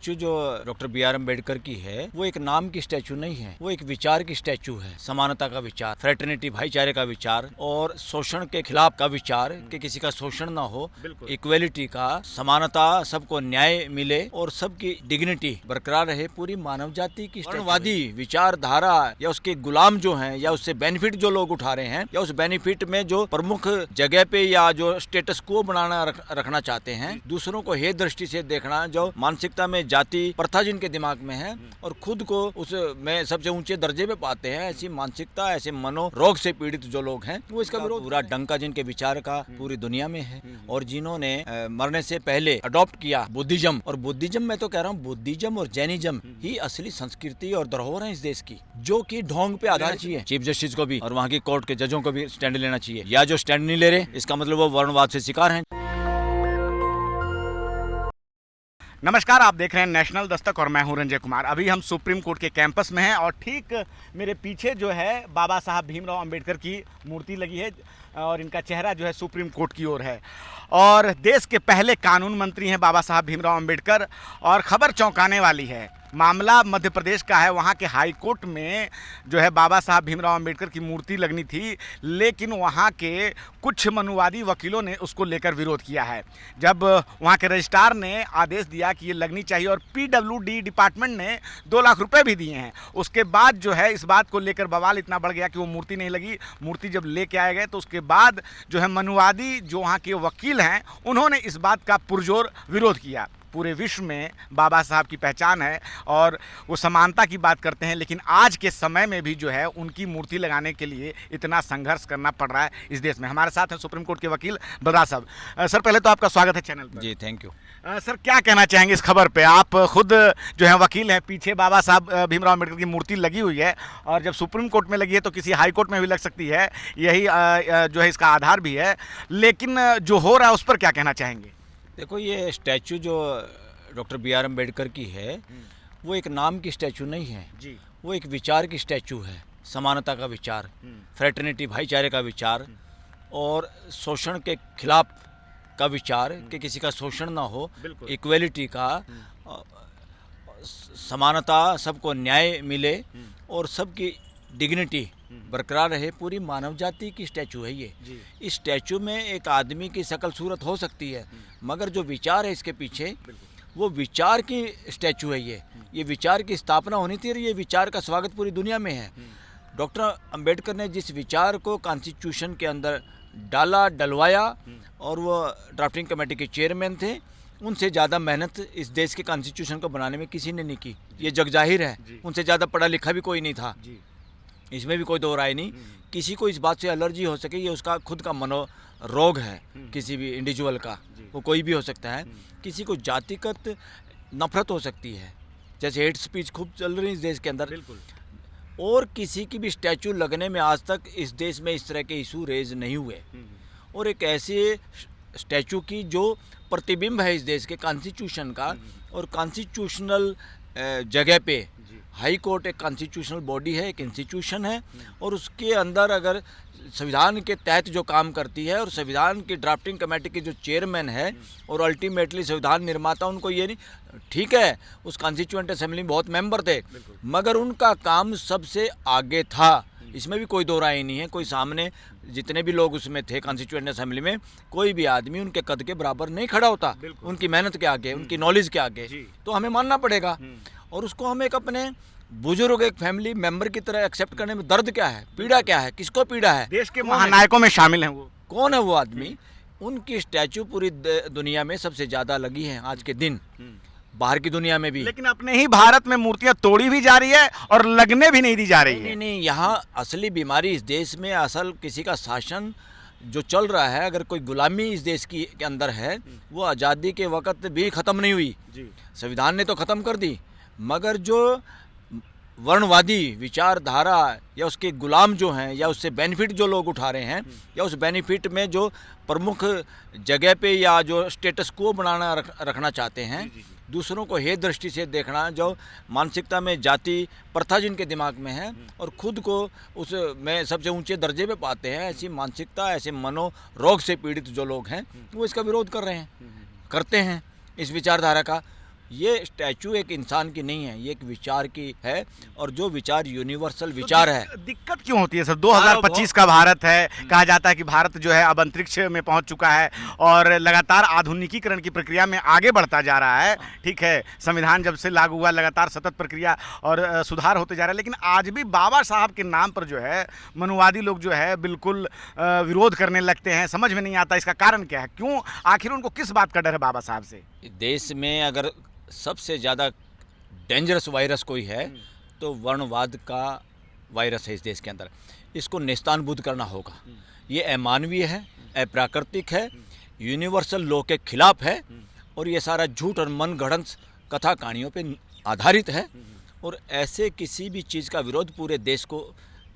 Statue जो doctor B R. Ambedkar की है वो एक नाम की स्टैचू नहीं है, वो एक विचार की स्टैचू है। समानता का विचार, फ्रेटर्निटी भाईचारे का विचार और शोषण के खिलाफ का विचार कि किसी का शोषण ना हो, इक्वेलिटी का, समानता, सबको न्याय मिले और सबकी डिग्निटी बरकरार रहे, पूरी मानव जाति की वर्णवादी विचारधारा या उसके गुलाम जो हैं या उससे बेनिफिट जो लोग उठा रहे हैं या उस बेनिफिट में जो प्रमुख जगह पे या जो स्टेटस को बनाना रखना चाहते हैं, दूसरों को हे दृष्टि से देखना, जो मानसिकता में जाति प्रथा जिनके दिमाग में है और खुद को उसमें सबसे ऊंचे दर्जे पे पाते हैं, ऐसी मानसिकता, ऐसे मनोरोग से पीड़ित जो लोग हैं वो इसका विरोध, पूरा डंका जिनके विचार का पूरी दुनिया में है और जिन्होंने मरने से पहले अडॉप्ट किया बुद्धिज्म। और बुद्धिज्म मैं तो कह रहा हूँ, बुद्धिज्म और जैनिज्म ही असली संस्कृति और धरोहर है इस देश की, जो कि ढोंग पे आधार चाहिए। चीफ जस्टिस को भी और वहाँ की कोर्ट के जजों को भी स्टैंड लेना चाहिए, या जो स्टैंड नहीं ले रहे इसका मतलब वो वर्णवाद से शिकार हैं। नमस्कार, आप देख रहे हैं नेशनल दस्तक और मैं हूं रंजय कुमार। अभी हम सुप्रीम कोर्ट के कैंपस में हैं और ठीक मेरे पीछे जो है बाबा साहब भीमराव अंबेडकर की मूर्ति लगी है और इनका चेहरा जो है सुप्रीम कोर्ट की ओर है। और देश के पहले कानून मंत्री हैं बाबा साहब भीमराव अंबेडकर। और खबर चौंकाने वाली है, मामला मध्य प्रदेश का है। वहाँ के हाई कोर्ट में जो है बाबा साहब भीमराव अंबेडकर की मूर्ति लगनी थी, लेकिन वहाँ के कुछ मनुवादी वकीलों ने उसको लेकर विरोध किया है। जब वहाँ के रजिस्ट्रार ने आदेश दिया कि ये लगनी चाहिए और PWD डिपार्टमेंट ने 2 लाख रुपए भी दिए हैं, उसके बाद जो है इस बात को लेकर बवाल इतना बढ़ गया कि वो मूर्ति नहीं लगी। मूर्ति जब लेके आए गए तो उसके बाद जो है मनुवादी जो वहाँ के वकील हैं उन्होंने इस बात का पुरजोर विरोध किया। पूरे विश्व में बाबा साहब की पहचान है और वो समानता की बात करते हैं, लेकिन आज के समय में भी जो है उनकी मूर्ति लगाने के लिए इतना संघर्ष करना पड़ रहा है इस देश में। हमारे साथ हैं सुप्रीम कोर्ट के वकील बलराज साहब। सर, पहले तो आपका स्वागत है चैनल पर। जी, थैंक यू। सर, क्या कहना चाहेंगे इस खबर पे? आप खुद जो है वकील हैं, पीछे बाबा साहब भीमराव अम्बेडकर की मूर्ति लगी हुई है और जब सुप्रीम कोर्ट में लगी है तो किसी हाई कोर्ट में भी लग सकती है, यही जो है इसका आधार भी है, लेकिन जो हो रहा है उस पर क्या कहना चाहेंगे? देखो, ये स्टैचू जो डॉक्टर बी.आर. अम्बेडकर की है वो एक नाम की स्टैचू नहीं है जी, वो एक विचार की स्टैचू है। समानता का विचार, फ्रेटर्निटी भाईचारे का विचार और शोषण के खिलाफ का विचार कि किसी का शोषण ना हो, इक्वेलिटी का, समानता, सबको न्याय मिले और सबकी डिग्निटी बरकरार रहे, पूरी मानव जाति की स्टैचू है ये। इस स्टैचू में एक आदमी की शक्ल सूरत हो सकती है, मगर जो विचार है इसके पीछे वो विचार की स्टैचू है। ये विचार की स्थापना होनी थी और ये विचार का स्वागत पूरी दुनिया में है। डॉक्टर अंबेडकर ने जिस विचार को कॉन्स्टिट्यूशन के अंदर डलवाया और वो ड्राफ्टिंग कमेटी के चेयरमैन थे, उनसे ज़्यादा मेहनत इस देश के कॉन्स्टिट्यूशन को बनाने में किसी ने नहीं की, ये जग जाहिर है। उनसे ज़्यादा पढ़ा लिखा भी कोई नहीं था, इसमें भी कोई दो राय नहीं। किसी को इस बात से एलर्जी हो सके, ये उसका खुद का मनोरोग है किसी भी इंडिविजुअल का, वो कोई भी हो सकता है। किसी को जातिगत नफरत हो सकती है, जैसे हेट स्पीच खूब चल रही है इस देश के अंदर। और किसी की भी स्टैचू लगने में आज तक इस देश में इस तरह के इशू रेज नहीं हुए। और एक ऐसे स्टैचू की जो प्रतिबिंब है इस देश के कॉन्स्टिट्यूशन का, और कॉन्स्टिट्यूशनल जगह पे हाई कोर्ट एक कॉन्स्टिट्यूशनल बॉडी है, एक इंस्टीट्यूशन है, और उसके अंदर अगर संविधान के तहत जो काम करती है और संविधान की ड्राफ्टिंग कमेटी के जो चेयरमैन है और अल्टीमेटली संविधान निर्माता, उनको ये नहीं, ठीक है उस कॉन्स्टिट्यूएंट असेंबली में बहुत मेंबर थे, मगर उनका काम सबसे आगे था, इसमें भी कोई दो राय नहीं है। कोई सामने जितने भी लोग उसमें थे कॉन्स्टिट्यूएंट असेंबली में, कोई भी आदमी उनके कद के बराबर नहीं खड़ा होता, उनकी मेहनत के आगे, उनकी नॉलेज के आगे, तो हमें मानना पड़ेगा। और उसको हम एक अपने बुजुर्ग, एक फैमिली मेंबर की तरह एक्सेप्ट करने में दर्द क्या है, पीड़ा क्या है, किसको पीड़ा है? देश के महानायकों में शामिल हैं वो। कौन है वो आदमी? उनकी स्टैचू पूरी दुनिया में सबसे ज़्यादा लगी है आज के दिन, बाहर की दुनिया में भी। लेकिन अपने ही भारत में मूर्तियां तोड़ी भी जा रही है और लगने भी नहीं दी जा रही है। नहीं, यहाँ असली बीमारी इस देश में, असल किसी का शासन जो चल रहा है, अगर कोई गुलामी इस देश की के अंदर है, वो आज़ादी के वक्त भी ख़त्म नहीं हुई। संविधान ने तो ख़त्म कर दी, मगर जो वर्णवादी विचारधारा या उसके गुलाम जो हैं या उससे बेनिफिट जो लोग उठा रहे हैं या उस बेनिफिट में जो प्रमुख जगह पे या जो स्टेटस को बनाना रखना चाहते हैं, दूसरों को हे दृष्टि से देखना, जो मानसिकता में जाति प्रथा जिनके दिमाग में है और खुद को उसमें सबसे ऊंचे दर्जे पे पाते हैं, ऐसी मानसिकता, ऐसे मनोरोग से पीड़ित जो लोग हैं वो इसका विरोध कर रहे हैं, करते हैं इस विचारधारा का। ये स्टैचू एक इंसान की नहीं है, ये एक विचार की है, और जो विचार यूनिवर्सल विचार है। दिक्कत क्यों होती है सर? 2025 का भारत है, कहा जाता है कि भारत जो है अब अंतरिक्ष में पहुंच चुका है और लगातार आधुनिकीकरण की प्रक्रिया में आगे बढ़ता जा रहा है। ठीक है, संविधान जब से लागू हुआ लगातार सतत प्रक्रिया और सुधार होते जा रहा है, लेकिन आज भी बाबा साहब के नाम पर जो है मनुवादी लोग जो है बिल्कुल विरोध करने लगते हैं। समझ में नहीं आता इसका कारण क्या है, क्यों, आखिर उनको किस बात का डर है बाबा साहब से? देश में अगर सबसे ज़्यादा डेंजरस वायरस कोई है तो वर्णवाद का वायरस है इस देश के अंदर। इसको नेस्तानबूद करना होगा। ये अमानवीय है, अप्राकृतिक है, यूनिवर्सल लॉ के खिलाफ है, और ये सारा झूठ और मनगढ़ंत कथा कहानियों पे आधारित है। और ऐसे किसी भी चीज़ का विरोध पूरे देश को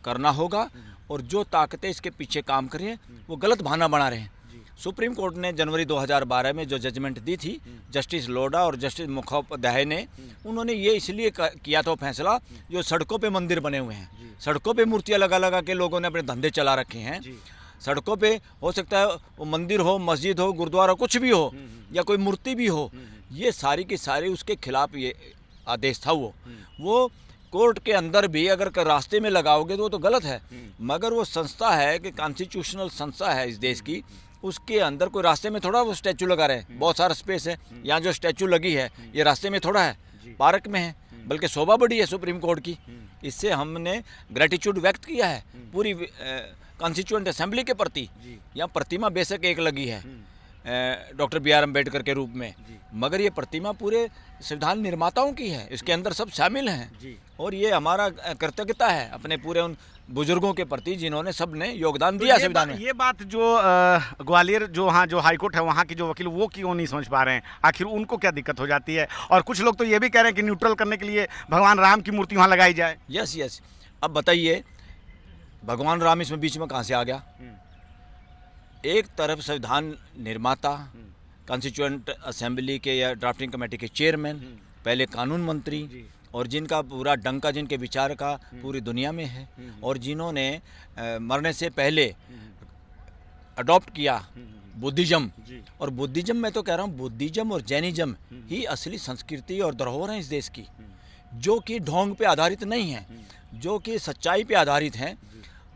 करना होगा, और जो ताकतें इसके पीछे काम कर रही हैं वो गलत बहाना बना रहे हैं। सुप्रीम कोर्ट ने जनवरी 2012 में जो जजमेंट दी थी, जस्टिस लोढ़ा और जस्टिस मुखोपाध्याय ने, उन्होंने ये इसलिए किया था फैसला, जो सड़कों पे मंदिर बने हुए हैं, सड़कों पे मूर्तियां लगा लगा के लोगों ने अपने धंधे चला रखे हैं। सड़कों पे हो सकता है वो मंदिर हो, मस्जिद हो, गुरुद्वारा, कुछ भी हो, या कोई मूर्ति भी हो, ये सारी की सारी उसके खिलाफ ये आदेश था। वो कोर्ट के अंदर भी अगर रास्ते में लगाओगे तो वो तो गलत है, मगर वो संस्था है कि कॉन्स्टिट्यूशनल संस्था है इस देश की, उसके अंदर कोई रास्ते में थोड़ा वो स्टैचू लगा रहे हैं। बहुत सारा स्पेस है, यहाँ जो स्टैचू लगी है ये रास्ते में थोड़ा है, पार्क में है, बल्कि शोभा बढ़ी है सुप्रीम कोर्ट की। इससे हमने ग्रेटिट्यूड व्यक्त किया है पूरी कॉन्स्टिट्यूएंट असेंबली के प्रति। यहाँ प्रतिमा बेशक एक लगी है डॉक्टर BR अम्बेडकर के रूप में, मगर ये प्रतिमा पूरे संविधान निर्माताओं की है, इसके अंदर सब शामिल हैं, और ये हमारा कृतज्ञता है अपने पूरे उन बुजुर्गों के प्रति जिन्होंने सब ने योगदान दिया संविधान में। ये बात जो ग्वालियर जो हाँ जो हाईकोर्ट है वहाँ की जो वकील, वो क्यों नहीं समझ पा रहे हैं, आखिर उनको क्या दिक्कत हो जाती है? और कुछ लोग तो ये भी कह रहे हैं कि न्यूट्रल करने के लिए भगवान राम की मूर्ति वहाँ लगाई जाए। यस, अब बताइए भगवान राम इसमें बीच में कहाँ से आ गया? एक तरफ संविधान निर्माता, कॉन्स्टिट्यूएंट असेंबली के या ड्राफ्टिंग कमेटी के चेयरमैन, पहले कानून मंत्री, और जिनका पूरा डंका जिनके विचार का पूरी दुनिया में है, और जिन्होंने मरने से पहले अडॉप्ट किया बुद्धिज्म, और बुद्धिज्म मैं तो कह रहा हूँ बुद्धिज्म और जैनिज्म ही असली संस्कृति और धरोहर है इस देश की, जो कि ढोंग पे आधारित नहीं है, जो कि सच्चाई पे आधारित है,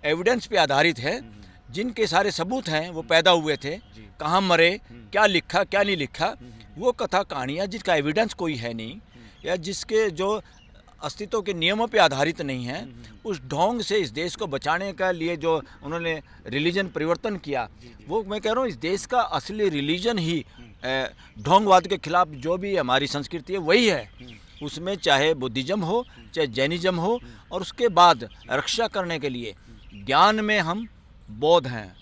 एविडेंस पे आधारित है, जिनके सारे सबूत हैं वो पैदा हुए थे, कहाँ मरे, क्या लिखा क्या नहीं लिखा, वो कथा कहानियाँ जिसका एविडेंस कोई है नहीं, या जिसके जो अस्तित्व के नियमों पे आधारित नहीं है, उस ढोंग से इस देश को बचाने का लिए जो उन्होंने रिलीजन परिवर्तन किया, वो मैं कह रहा हूँ इस देश का असली रिलीजन ही ढोंगवाद के खिलाफ जो भी हमारी संस्कृति है वही है। उसमें चाहे बुद्धिज्म हो चाहे जैनिज्म हो, और उसके बाद रक्षा करने के लिए ज्ञान में हम बौद्ध हैं,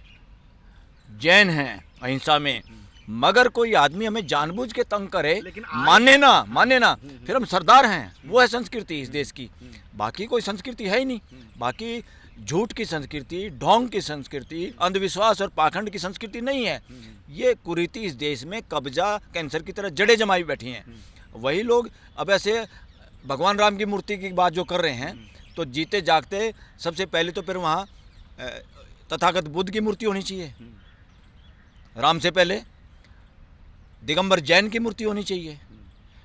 जैन हैं अहिंसा में, मगर कोई आदमी हमें जानबूझ के तंग करे, माने ना, फिर हम सरदार हैं। वो है संस्कृति इस देश की, बाकी कोई संस्कृति है ही नहीं। बाकी झूठ की संस्कृति, ढोंग की संस्कृति, अंधविश्वास और पाखंड की संस्कृति नहीं है। ये कुरीति इस देश में कब्जा कैंसर की तरह जड़ें जमाई बैठी हैं। वही लोग अब ऐसे भगवान राम की मूर्ति की बात जो कर रहे हैं, तो जीते जागते सबसे पहले तो फिर वहाँ तथागत बुद्ध की मूर्ति होनी चाहिए, राम से पहले दिगंबर जैन की मूर्ति होनी चाहिए,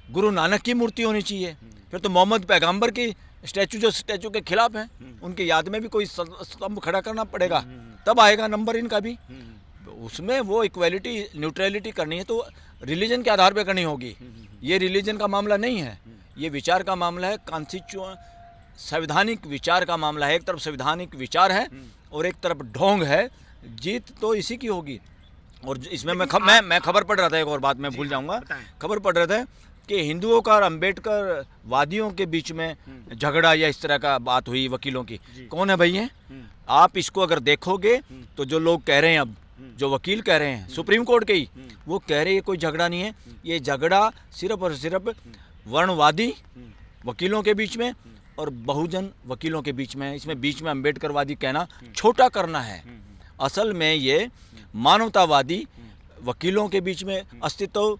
गुरु नानक की मूर्ति होनी चाहिए, फिर तो मोहम्मद पैगंबर की स्टैचू के खिलाफ हैं, उनकी याद में भी कोई स्तंभ खड़ा करना पड़ेगा, तब आएगा नंबर इनका भी। उसमें वो इक्वलिटी न्यूट्रलिटी करनी है तो रिलीजन के आधार पर करनी होगी। ये रिलीजन का मामला नहीं है, ये विचार का मामला है, संवैधानिक विचार का मामला है। एक तरफ संवैधानिक विचार है और एक तरफ ढोंग है, जीत तो इसी की होगी। और इसमें मैं खबर पढ़ रहा था, एक और बात मैं भूल जाऊंगा, खबर पढ़ रहा था कि हिंदुओं का और अम्बेडकर वादियों के बीच में झगड़ा या इस तरह का बात हुई वकीलों की। कौन है भाई ये? आप इसको अगर देखोगे तो जो लोग कह रहे हैं, अब जो वकील कह रहे हैं सुप्रीम कोर्ट के ही, वो कह रहे हैं कोई झगड़ा नहीं है, ये झगड़ा सिर्फ और सिर्फ वर्णवादी वकीलों के बीच में और बहुजन वकीलों के बीच में है। इसमें बीच में अम्बेडकरवादी कहना छोटा करना है। असल में ये मानवतावादी वकीलों के बीच में, अस्तित्व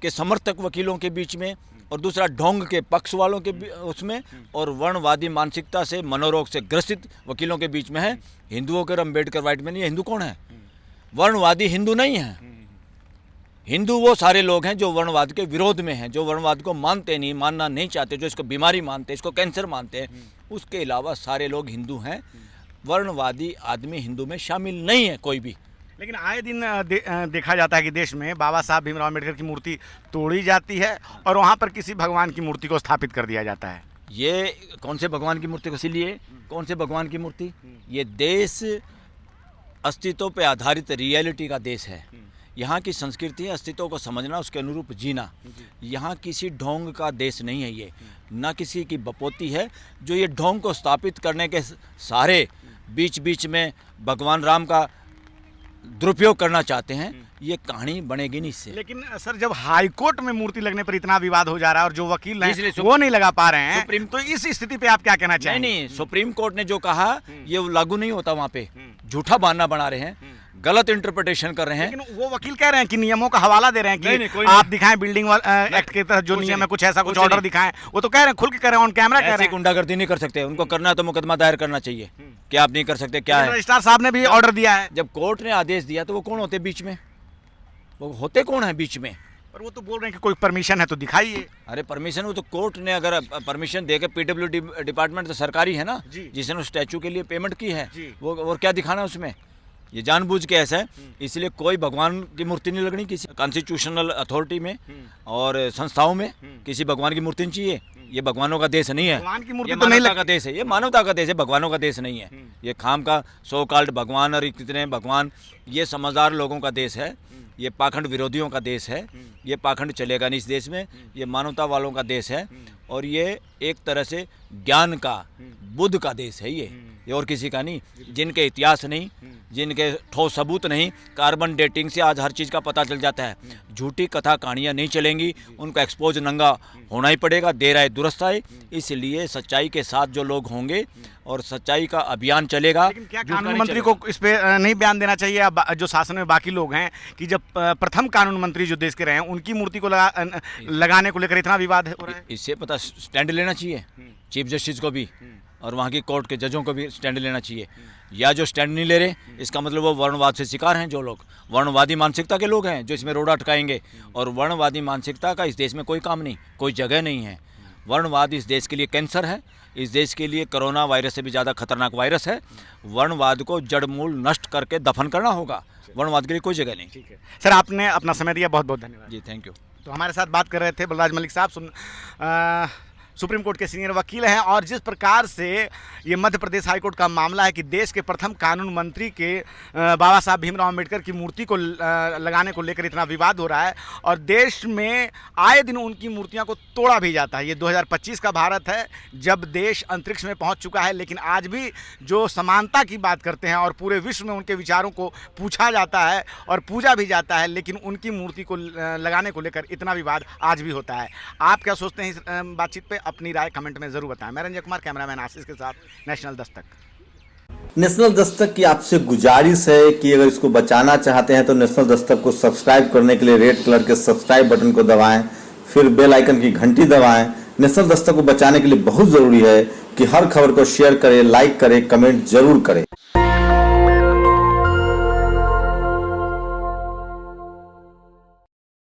के समर्थक वकीलों के बीच में, और दूसरा ढोंग के पक्ष वालों के उसमें, और वर्णवादी मानसिकता से, मनोरोग से ग्रसित वकीलों के बीच में है। हिंदुओं के अम्बेडकर वाइट में नहीं है। हिंदू कौन है? वर्णवादी हिंदू नहीं है। हिंदू वो सारे लोग हैं जो वर्णवाद के विरोध में हैं, जो वर्णवाद को मानते नहीं, मानना नहीं चाहते, जो इसको बीमारी मानते हैं, इसको कैंसर मानते हैं। उसके अलावा सारे लोग हिंदू हैं। वर्णवादी आदमी हिंदू में शामिल नहीं है कोई भी। लेकिन आए दिन देखा जाता है कि देश में बाबा साहब भीमराव अम्बेडकर की मूर्ति तोड़ी जाती है और वहाँ पर किसी भगवान की मूर्ति को स्थापित कर दिया जाता है। ये कौन से भगवान की मूर्ति को, इसीलिए कौन से भगवान की मूर्ति? ये देश अस्तित्व पे आधारित रियलिटी का देश है। यहाँ की संस्कृति है अस्तित्व को समझना, उसके अनुरूप जीना। यहाँ किसी ढोंग का देश नहीं है ये, ना किसी की बपोती है। जो ये ढोंग को स्थापित करने के सारे बीच बीच में भगवान राम का दुरुपयोग करना चाहते हैं, ये कहानी बनेगी नहीं इससे। लेकिन सर, जब हाई कोर्ट में मूर्ति लगने पर इतना विवाद हो जा रहा है और जो वकील हैं इसलिए वो नहीं लगा पा रहे हैं, सुप्रीम, तो इस स्थिति पे आप क्या कहना चाहेंगे? नहीं, सुप्रीम कोर्ट ने जो कहा ये लागू नहीं होता। वहाँ पे झूठा बहाना बना रहे हैं, गलत इंटरप्रिटेशन कर रहे हैं। लेकिन वो वकील कह रहे हैं कि नियमों का हवाला दे रहे हैं कि नहीं, आप दिखाएं बिल्डिंग एक्ट के तहत जो नियम है, कुछ ऐसा कुछ ऑर्डर दिखाएं। वो तो कह रहे हैं, खुल के कह रहे हैं, ऑन कैमरा कह रहे ऐसे हैं। गुंडागर्दी नहीं कर सकते, उनको करना है तो मुकदमा दायर करना चाहिए। क्या आप नहीं कर सकते? क्या है? रजिस्ट्रार साहब ने भी ऑर्डर दिया है। जब कोर्ट ने आदेश दिया तो वो कौन होते बीच में? वो होते कौन है बीच में? और वो तो बोल रहे हैं कि कोई परमिशन है तो दिखाइए। अरे परमिशन, वो तो कोर्ट ने अगर परमिशन देकर, पीडब्ल्यूडी डिपार्टमेंट तो सरकारी है ना, जिसने उस स्टैचू के लिए पेमेंट की है, वो और क्या दिखाना है उसमें? ये जानबूझ के ऐसा है। इसलिए कोई भगवान की मूर्ति नहीं लगनी किसी कॉन्स्टिट्यूशनल अथॉरिटी में और संस्थाओं में। किसी भगवान की मूर्ति नहीं चाहिए। ये भगवानों का देश नहीं है, भगवान की मूर्ति ये तो नहीं मानवता का देश है। ये मानवता का देश है, भगवानों का देश नहीं है। ये खाम का सो कॉल्ड भगवान और कितने भगवान, ये समझदार लोगों का देश है। ये पाखंड विरोधियों का देश है। ये पाखंड चलेगा नहीं इस देश में। ये मानवता वालों का देश है और ये एक तरह से ज्ञान का, बुद्ध का देश है ये और किसी का नहीं। जिनके इतिहास नहीं, जिनके ठोस सबूत नहीं, कार्बन डेटिंग से आज हर चीज़ का पता चल जाता है। झूठी कथा कहानियाँ नहीं चलेंगी, उनको एक्सपोज नंगा होना ही पड़ेगा, देर आए दुरुस्त आए। इसलिए सच्चाई के साथ जो लोग होंगे और सच्चाई का अभियान चलेगा। लेकिन क्या कानून मंत्री को इस पे नहीं बयान देना चाहिए, जो शासन में बाकी लोग हैं, कि जब प्रथम कानून मंत्री जो देश के रहे हैं उनकी मूर्ति को लगाने को लेकर इतना विवाद हो रहा है? इससे पता स्टैंड लेना चाहिए चीफ जस्टिस को भी और वहाँ की कोर्ट के जजों को भी स्टैंड लेना चाहिए। या जो स्टैंड नहीं ले रहे, इसका मतलब वो वर्णवाद से शिकार हैं। जो लोग वर्णवादी मानसिकता के लोग हैं जो इसमें रोड़ा अटकाएंगे। और वर्णवादी मानसिकता का इस देश में कोई काम नहीं, कोई जगह नहीं है। वर्णवाद इस देश के लिए कैंसर है। इस देश के लिए कोरोना वायरस से भी ज़्यादा खतरनाक वायरस है। वर्णवाद को जड़ मूल नष्ट करके दफन करना होगा। वर्णवाद के लिए कोई जगह नहीं। ठीक है सर, आपने अपना समय दिया, बहुत बहुत धन्यवाद जी, थैंक यू। तो हमारे साथ बात कर रहे थे बलराज मलिक साहब, सुप्रीम कोर्ट के सीनियर वकील हैं। और जिस प्रकार से ये मध्य प्रदेश हाई कोर्ट का मामला है कि देश के प्रथम कानून मंत्री के बाबा साहब भीमराव अम्बेडकर की मूर्ति को लगाने को लेकर इतना विवाद हो रहा है और देश में आए दिन उनकी मूर्तियां को तोड़ा भी जाता है। ये 2025 का भारत है जब देश अंतरिक्ष में पहुंच चुका है, लेकिन आज भी जो समानता की बात करते हैं और पूरे विश्व में उनके विचारों को पूछा जाता है और पूजा भी जाता है, लेकिन उनकी मूर्ति को लगाने को लेकर इतना विवाद आज भी होता है। आप क्या सोचते हैं इस बातचीत पे? अपनी राय कमेंट में जरूर बताएं। मैं रंजय कुमार, कैमरामैन आशीष के साथ, नेशनल दस्तक। नेशनल दस्तक की आपसे गुजारिश है कि अगर इसको बचाना चाहते हैं तो नेशनल दस्तक को सब्सक्राइब करने के लिए रेड कलर के सब्सक्राइब बटन को दबाएं, फिर बेल आइकन की घंटी दबाएं। नेशनल दस्तक को बचाने के लिए बहुत जरूरी है कि हर खबर को शेयर करें, लाइक करें, कमेंट जरूर करें।